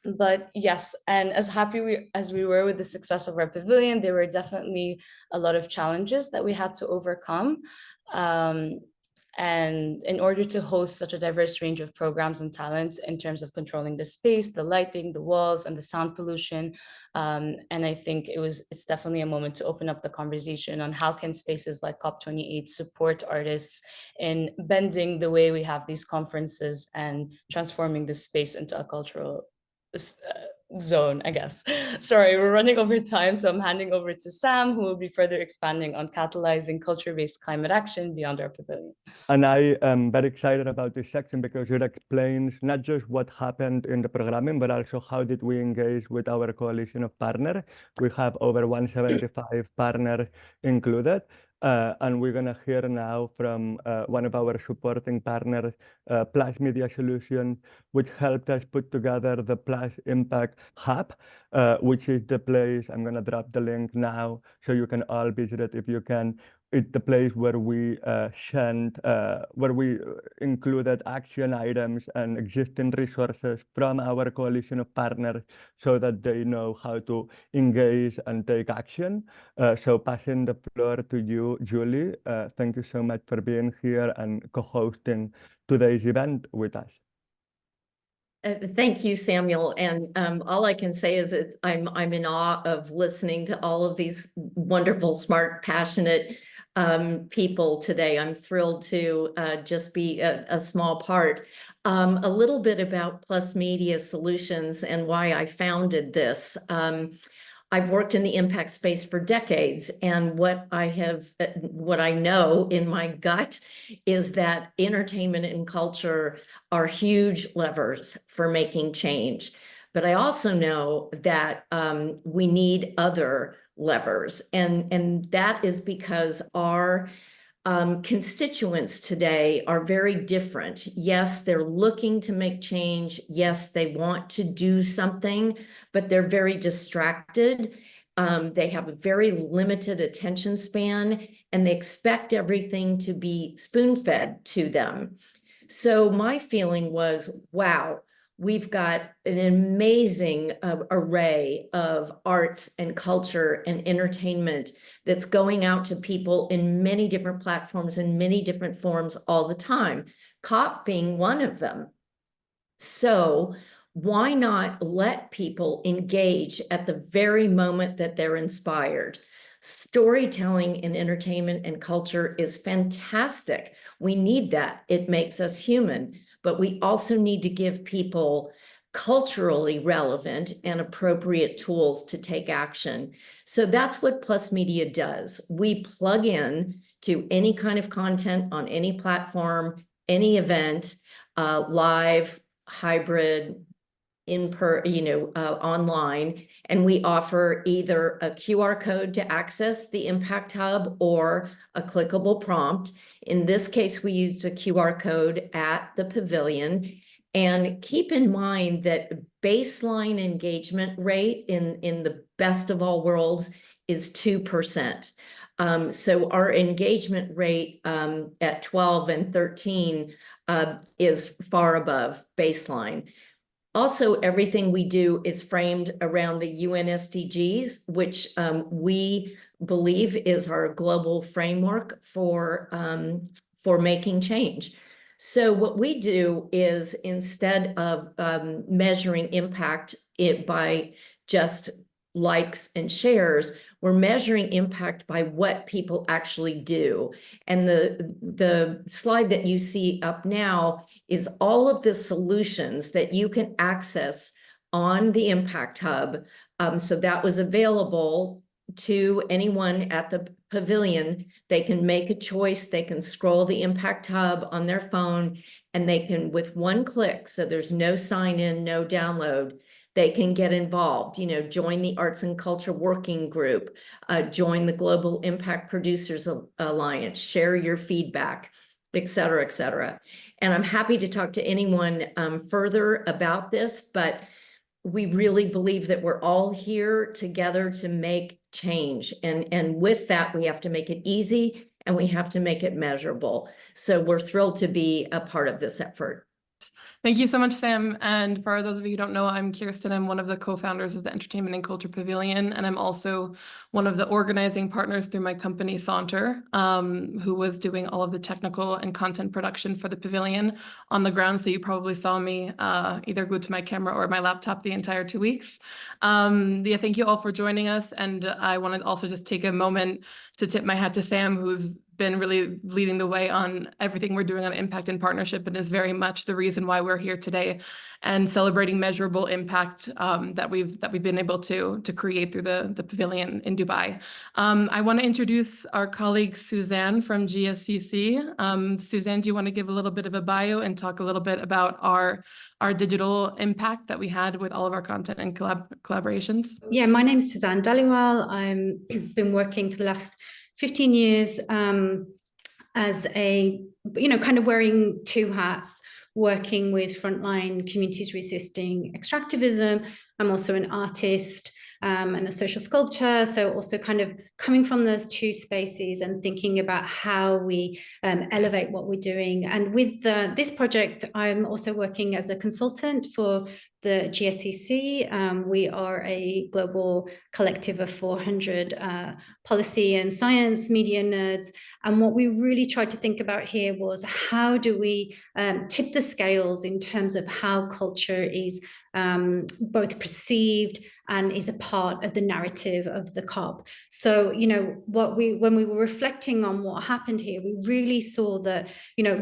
But yes, and as happy as we were with the success of our pavilion, there were definitely a lot of challenges that we had to overcome. And in order to host such a diverse range of programs and talents in terms of controlling the space, the lighting, the walls, and the sound pollution. And I think it's definitely a moment to open up the conversation on how can spaces like COP28 support artists in bending the way we have these conferences and transforming this space into a cultural zone, I guess. Sorry, we're running over time, so I'm handing over to Sam, who will be further expanding on catalyzing culture-based climate action beyond our pavilion. And I am very excited about this section because it explains not just what happened in the programming, but also how did we engage with our coalition of partners. We have over 175 partners included. And we're going to hear now from one of our supporting partners, PlusMediaSolutions, which helped us put together the Plus Impact Hub, which is the place, I'm going to drop the link now so you can all visit it if you can. It's the place where we where we included action items and existing resources from our coalition of partners so that they know how to engage and take action. So passing the floor to you, Julie. Thank you so much for being here and co-hosting today's event with us. Thank you, Samuel. And all I can say is I'm in awe of listening to all of these wonderful, smart, passionate people today. I'm thrilled to just be a small part. A little bit about PlusMediaSolutions and why I founded this. I've worked in the impact space for decades, and what I know in my gut is that entertainment and culture are huge levers for making change. But I also know that we need other levers, and that is because our constituents today are very different. Yes, they're looking to make change. Yes, they want to do something, but they're very distracted. They have a very limited attention span, and they expect everything to be spoon-fed to them. So my feeling was, wow, we've got an amazing array of arts and culture and entertainment that's going out to people in many different platforms and many different forms all the time, COP being one of them. So why not let people engage at the very moment that they're inspired? Storytelling in entertainment and culture is fantastic. We need that. It makes us human. But we also need to give people culturally relevant and appropriate tools to take action. So that's what Plus Media does. We plug in to any kind of content on any platform, any event, live, hybrid, online, and we offer either a QR code to access the Impact Hub or a clickable prompt. In this case, we used a QR code at the Pavilion. And keep in mind that baseline engagement rate in the best of all worlds is 2%. So our engagement rate at 12 and 13 is far above baseline. Also, everything we do is framed around the UN SDGs, which we believe is our global framework for making change. So what we do is, instead of measuring impact by just likes and shares, we're measuring impact by what people actually do. And the slide that you see up now is all of the solutions that you can access on the Impact Hub. So that was available to anyone at the Pavilion. They can make a choice. They can scroll the Impact Hub on their phone, and they can, with one click, so there's no sign in, no download, they can get involved, join the Arts and Culture Working Group, join the Global Impact Producers Alliance, share your feedback, et cetera, et cetera. And I'm happy to talk to anyone further about this, but we really believe that we're all here together to make change. And with that, we have to make it easy and we have to make it measurable. So we're thrilled to be a part of this effort. Thank you so much, Sam. And for those of you who don't know, I'm Kirsten. I'm one of the co-founders of the Entertainment and Culture Pavilion, and I'm also one of the organizing partners through my company, SAUNTR, who was doing all of the technical and content production for the Pavilion on the ground. So you probably saw me either glued to my camera or my laptop the entire 2 weeks. Yeah, thank you all for joining us. And I want to also just take a moment to tip my hat to Sam, who's been really leading the way on everything we're doing on impact and partnership, and is very much the reason why we're here today and celebrating measurable impact that we've been able to create through the Pavilion in Dubai. I want to introduce our colleague Suzanne from GSCC. Suzanne, do you want to give a little bit of a bio and talk a little bit about our digital impact that we had with all of our content and collaborations? Yeah, my name is Suzanne Dhaliwal. I've been working for the last 15 years as a, kind of wearing two hats, working with frontline communities resisting extractivism. I'm also an artist and a social sculptor. So also kind of coming from those two spaces and thinking about how we elevate what we're doing. And with this project, I'm also working as a consultant for the GSCC. We are a global collective of 400 policy and science media nerds. And what we really tried to think about here was, how do we tip the scales in terms of how culture is both perceived and is a part of the narrative of the COP. So, when we were reflecting on what happened here, we really saw that,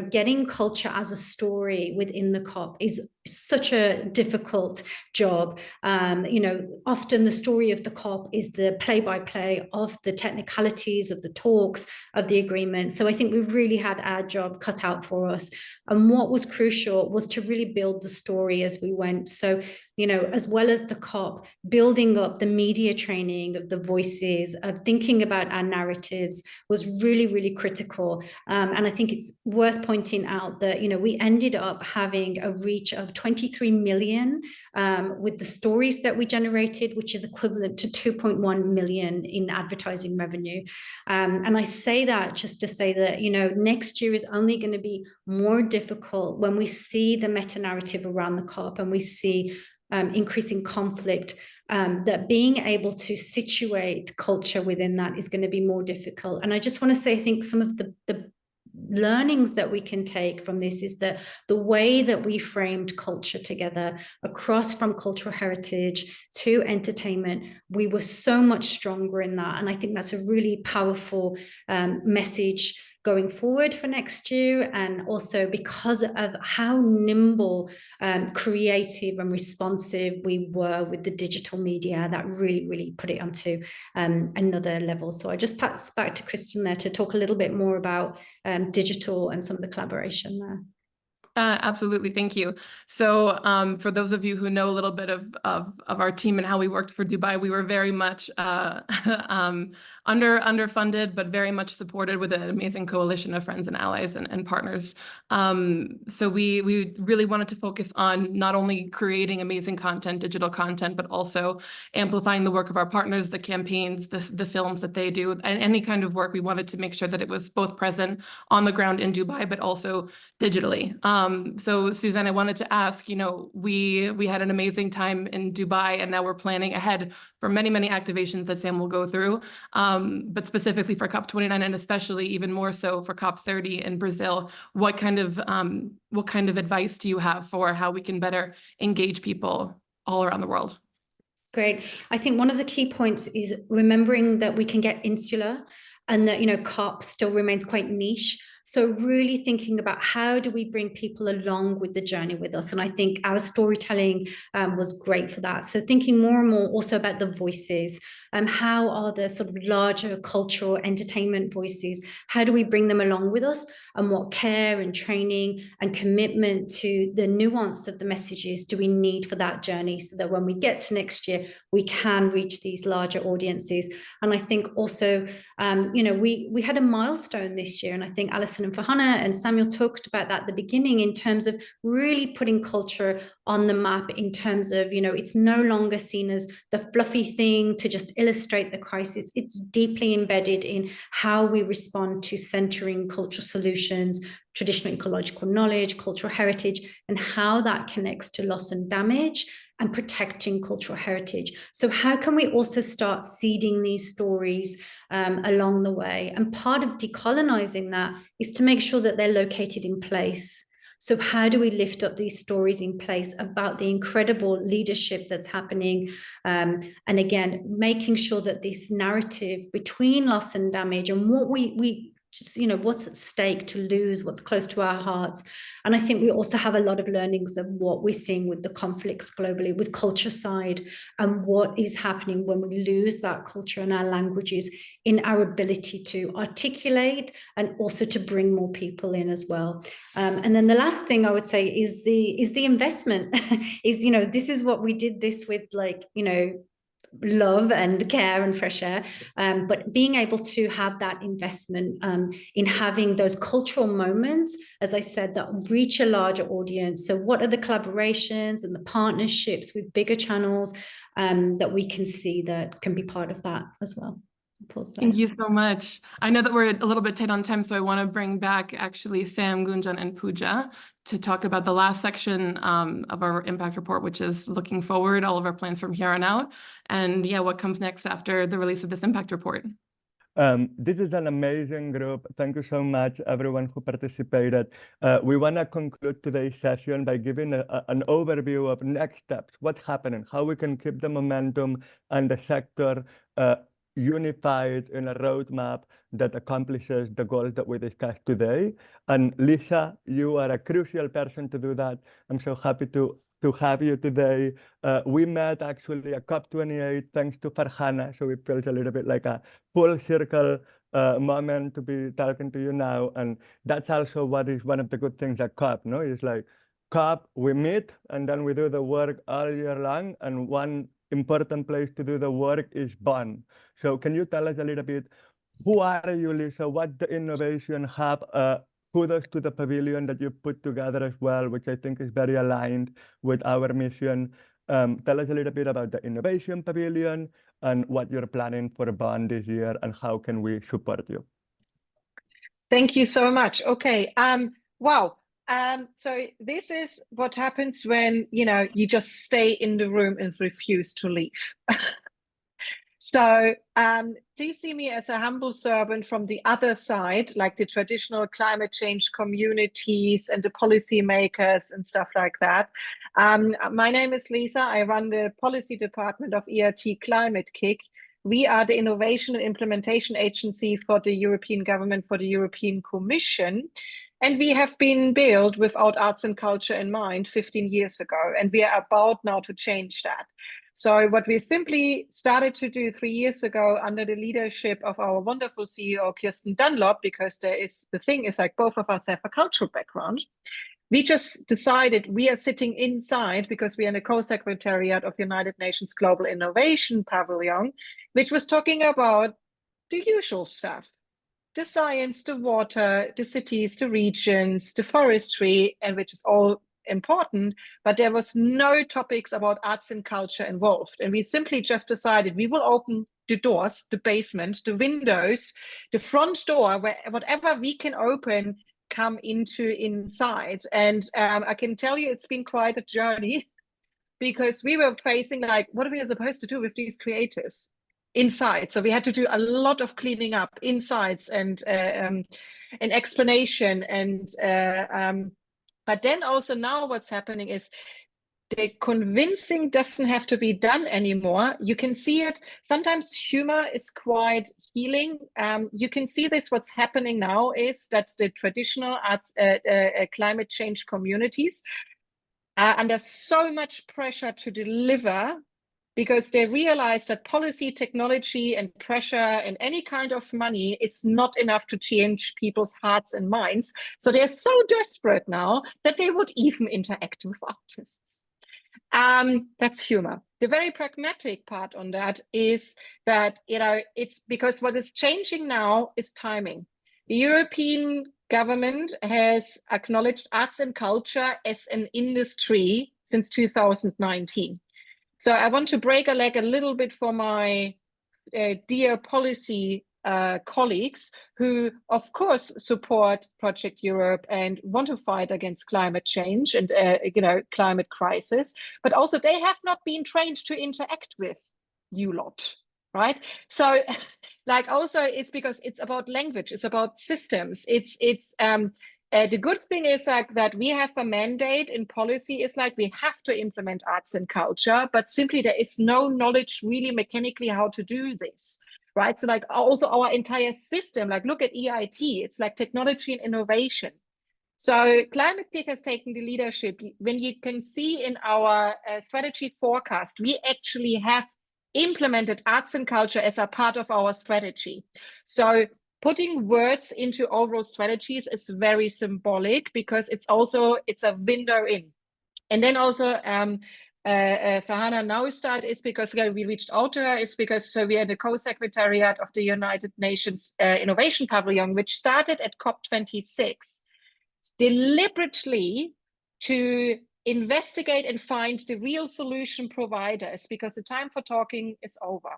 getting culture as a story within the COP is such a difficult job. Often the story of the COP is the play-by-play of the technicalities of the talks, of the agreement. So I think we really had our job cut out for us. And what was crucial was to really build the story as we went. So, as well as the COP, building up the media training of the voices, of thinking about our narratives was really, really critical. And I think it's worth pointing out that, we ended up having a reach of 23 million with the stories that we generated, which is equivalent to 2.1 million in advertising revenue. And I say that just to say that, next year is only going to be more difficult when we see the meta-narrative around the COP and we see increasing conflict, that being able to situate culture within that is going to be more difficult. And I just want to say, I think some of the learnings that we can take from this is that the way that we framed culture together across from cultural heritage to entertainment, we were so much stronger in that. And I think that's a really powerful message going forward for next year, and also because of how nimble, creative and responsive we were with the digital media, that really, really put it onto another level. So I just pass back to Kirsten there to talk a little bit more about digital and some of the collaboration there. Absolutely. Thank you. So for those of you who know a little bit of our team and how we worked for Dubai, we were very much underfunded, but very much supported with an amazing coalition of friends and allies and partners. So we really wanted to focus on not only creating amazing content, digital content, but also amplifying the work of our partners, the campaigns, the films that they do, and any kind of work. We wanted to make sure that it was both present on the ground in Dubai, but also digitally. So Suzanne, I wanted to ask, we had an amazing time in Dubai, and now we're planning ahead for many, many activations that Sam will go through, but specifically for COP29 and especially even more so for COP30 in Brazil. What kind of advice do you have for how we can better engage people all around the world? Great. I think one of the key points is remembering that we can get insular and that, COP still remains quite niche. So really thinking about how do we bring people along with the journey with us? And I think our storytelling was great for that. So thinking more and more also about the voices, how are the sort of larger cultural entertainment voices, how do we bring them along with us, and what care and training and commitment to the nuance of the messages do we need for that journey, so that when we get to next year, we can reach these larger audiences. And I think also, we had a milestone this year, and I think Alison and Farhana and Samuel talked about that at the beginning, in terms of really putting culture on the map, in terms of, it's no longer seen as the fluffy thing to just illustrate the crisis. It's deeply embedded in how we respond to centering cultural solutions, traditional ecological knowledge, cultural heritage, and how that connects to loss and damage and protecting cultural heritage. So how can we also start seeding these stories along the way? And part of decolonizing that is to make sure that they're located in place. So how do we lift up these stories in place about the incredible leadership that's happening? And again, making sure that this narrative between loss and damage and what we just, what's at stake to lose, what's close to our hearts. And I think we also have a lot of learnings of what we're seeing with the conflicts globally, with culture side, and what is happening when we lose that culture and our languages in our ability to articulate and also to bring more people in as well. And then the last thing I would say is the investment. This is what we did this with, love and care and fresh air, but being able to have that investment in having those cultural moments, as I said, that reach a larger audience. So what are the collaborations and the partnerships with bigger channels that we can see that can be part of that as well? Thank you so much. I know that we're a little bit tight on time, so I want to bring back actually Sam, Gunjan, and Pooja to talk about the last section of our impact report, which is looking forward, all of our plans from here on out, and what comes next after the release of this impact report. This is an amazing group. Thank you so much, everyone who participated. We want to conclude today's session by giving an overview of next steps, what's happening, how we can keep the momentum and the sector unified in a roadmap that accomplishes the goals that we discussed today. And Lisa, you are a crucial person to do that. I'm so happy to have you today. We met actually at COP28 thanks to Farhana, so it feels a little bit like a full circle moment to be talking to you now. And that's also what is one of the good things at COP, no? It's like COP, we meet and then we do the work all year long, and one important place to do the work is Bonn. So can you tell us a little bit, who are you, Lisa? What the Innovation Hub? Kudos to the Pavilion that you put together as well, which I think is very aligned with our mission. Tell us a little bit about the Innovation Pavilion and what you're planning for Bonn this year, and how can we support you? Thank you so much. Okay. Wow. So this is what happens when, you just stay in the room and refuse to leave. So please see me as a humble servant from the other side, like the traditional climate change communities and the policymakers and stuff like that. My name is Lisa. I run the policy department of ERT Climate Kick. We are the innovation and implementation agency for the European government, for the European Commission. And we have been built without arts and culture in mind 15 years ago. And we are about now to change that. So what we simply started to do 3 years ago under the leadership of our wonderful CEO, Kirsten, because the thing is like both of us have a cultural background. We just decided we are sitting inside because we are in the co-secretariat of United Nations Global Innovation Pavilion, which was talking about the usual stuff. The science, the water, the cities, the regions, the forestry, and which is all important, but there was no topics about arts and culture involved. And we simply just decided we will open the doors, the basement, the windows, the front door, where whatever we can open come into inside. And I can tell you it's been quite a journey because we were facing like, what are we supposed to do with these creatives inside? So we had to do a lot of cleaning up insides and an explanation. And but then also now what's happening is the convincing doesn't have to be done anymore. You can see it. Sometimes humor is quite healing. You can see this. What's happening now is that the traditional arts, climate change communities are under so much pressure to deliver because they realize that policy, technology, and pressure and any kind of money is not enough to change people's hearts and minds. So they're so desperate now that they would even interact with artists. That's humor. The very pragmatic part on that is that, you know, it's because what is changing now is timing. The European government has acknowledged arts and culture as an industry since 2019. So I want to break a leg a little bit for my dear policy colleagues who, of course, support Project Europe and want to fight against climate change and you know, climate crisis, but also they have not been trained to interact with you lot, right? So, like, also it's because it's about language, it's about systems. The good thing is like that we have a mandate in policy is like we have to implement arts and culture, but simply there is no knowledge really mechanically how to do this. Right, so like also our entire system, like look at EIT, it's like technology and innovation. So Climate Kick has taken the leadership. When you can see in our strategy forecast, we actually have implemented arts and culture as a part of our strategy. So putting words into overall strategies is very symbolic because it's a window in. And then also Farhana now start is because we reached out to her is because we are the co-secretariat of the United Nations Innovation Pavilion, which started at COP26, deliberately to investigate and find the real solution providers because the time for talking is over.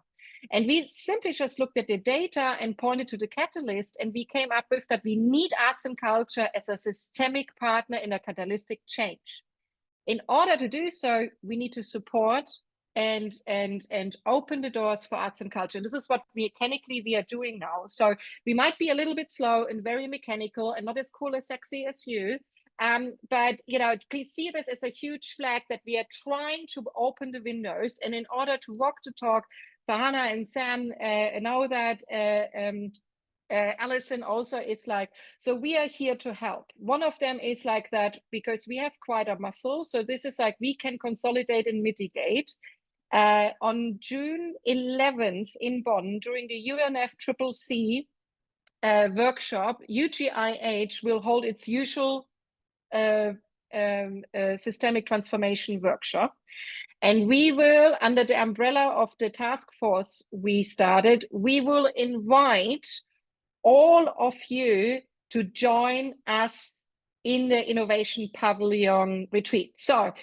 And we simply just looked at the data and pointed to the catalyst, and we came up with that we need arts and culture as a systemic partner in a catalytic change. In order to do so, we need to support and open the doors for arts and culture. And this is what mechanically we are doing now. So we might be a little bit slow and very mechanical and not as cool as sexy as you. But you know, please see this as a huge flag that we are trying to open the windows. And in order to walk the talk, Farhana and Sam know that Alison also is like, so we are here to help. One of them is like that because we have quite a muscle. So this is like we can consolidate and mitigate. On June 11th in Bonn, during the UNFCCC workshop, UGIH will hold its usual systemic transformation workshop. And we will, under the umbrella of the task force we started, we will invite all of you to join us in the Innovation Pavilion retreat. So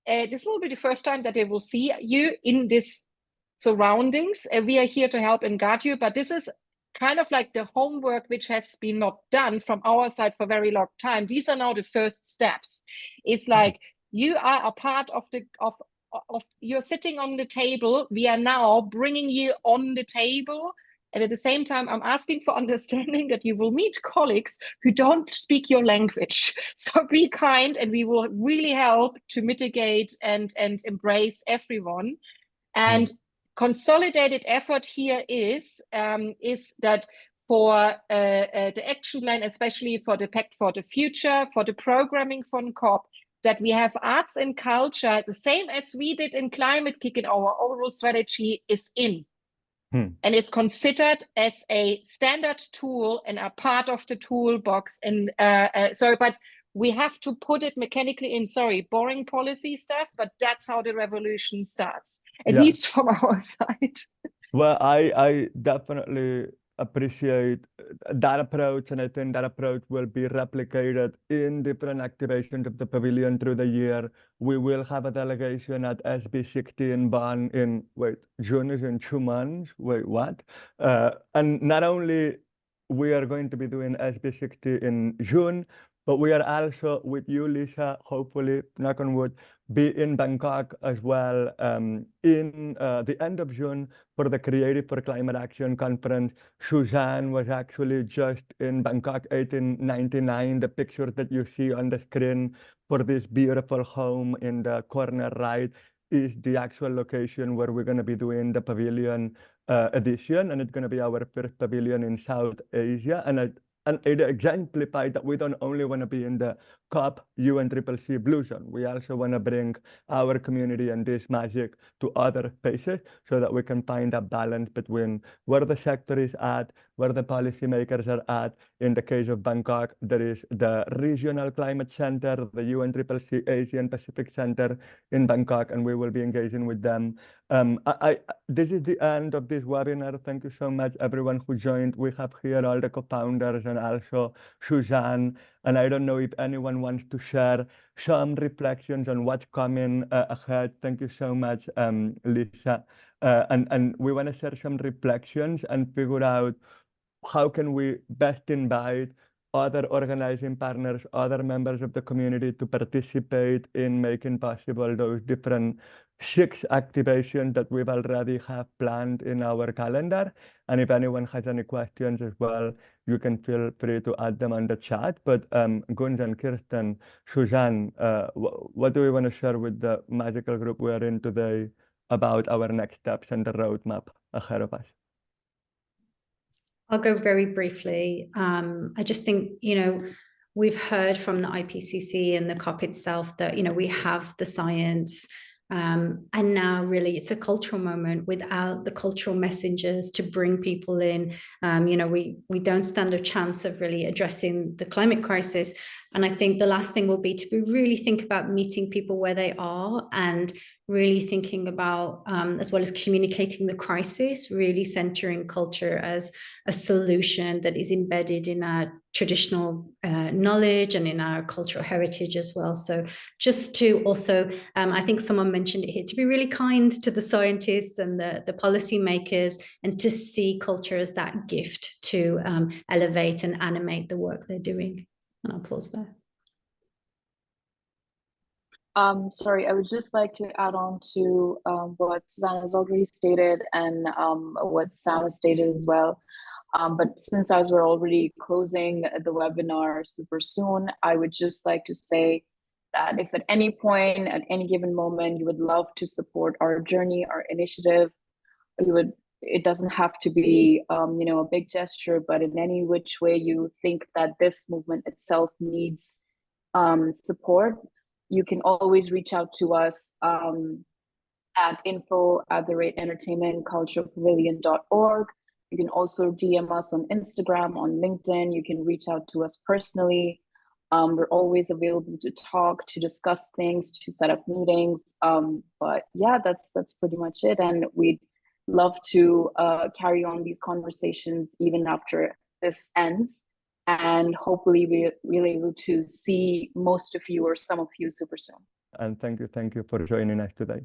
this will be the first time that they will see you in this surroundings. We are here to help and guide you, but this is kind of like the homework which has been not done from our side for a very long time. These are now the first steps. It's like you are a part of you're sitting on the table. We are now bringing you on the table. And at the same time, I'm asking for understanding that you will meet colleagues who don't speak your language. So be kind, and we will really help to mitigate and embrace everyone. And consolidated effort here is that for the action plan, especially for the Pact for the Future, for the programming from COP, that we have arts and culture, the same as we did in Climate Kick in our overall strategy, is in. And it's considered as a standard tool and a part of the toolbox. And but we have to put it mechanically in, boring policy stuff, but that's how the revolution starts, at least from our side. Well, I definitely appreciate that approach, and I think that approach will be replicated in different activations of the pavilion through the year. We will have a delegation at SB60 in Bonn in, June is in 2 months, what? And not only we are going to be doing SB60 in June, but we are also with you, Lisa, hopefully, knock on wood, be in Bangkok as well in the end of June for the Creative for Climate Action conference. Suzanne was actually just in Bangkok 1899. The picture that you see on the screen for this beautiful home in the corner right is the actual location where we're going to be doing the Pavilion edition, and it's going to be our first pavilion in South Asia. And it exemplified that we don't only want to be in the COP UNFCCC Blue Zone. We also want to bring our community and this magic to other spaces so that we can find a balance between where the sector is at, where the policymakers are at. In the case of Bangkok, there is the Regional Climate Center, the UNFCCC Asian Pacific Center in Bangkok, and we will be engaging with them. This is the end of this webinar. Thank you so much, everyone who joined. We have here all the co-founders and also Suzanne. And I don't know if anyone wants to share some reflections on what's coming ahead. Thank you so much, Lisa. And we want to share some reflections and figure out how can we best invite other organizing partners, other members of the community to participate in making possible those different 6 activations that we've already have planned in our calendar. And if anyone has any questions as well, you can feel free to add them on the chat. But Gunjan, Kirsten, Suzanne, what do we want to share with the magical group we are in today about our next steps and the roadmap ahead of us? I'll go very briefly. I just think, we've heard from the IPCC and the COP itself that, we have the science, and now really it's a cultural moment. Without the cultural messengers to bring people in, we don't stand a chance of really addressing the climate crisis. And I think the last thing will be to really think about meeting people where they are and really thinking about, as well as communicating the crisis, really centering culture as a solution that is embedded in our traditional knowledge and in our cultural heritage as well. So just to also, I think someone mentioned it here, to be really kind to the scientists and the policymakers, and to see culture as that gift to elevate and animate the work they're doing. And I'll pause there. Sorry, I would just like to add on to what Suzanne has already stated and what Sam has stated as well. But since as we're already closing the webinar super soon, I would just like to say that if at any point, at any given moment, you would love to support our journey, our initiative, it doesn't have to be, a big gesture, but in any which way you think that this movement itself needs support, you can always reach out to us at info@entertainmentculturepavilion.org. You can also DM us on Instagram, on LinkedIn. You can reach out to us personally. We're always available to talk, to discuss things, to set up meetings. But yeah, that's pretty much it. And we'd love to carry on these conversations even after this ends. And hopefully we're able to see most of you or some of you super soon. And thank you for joining us today.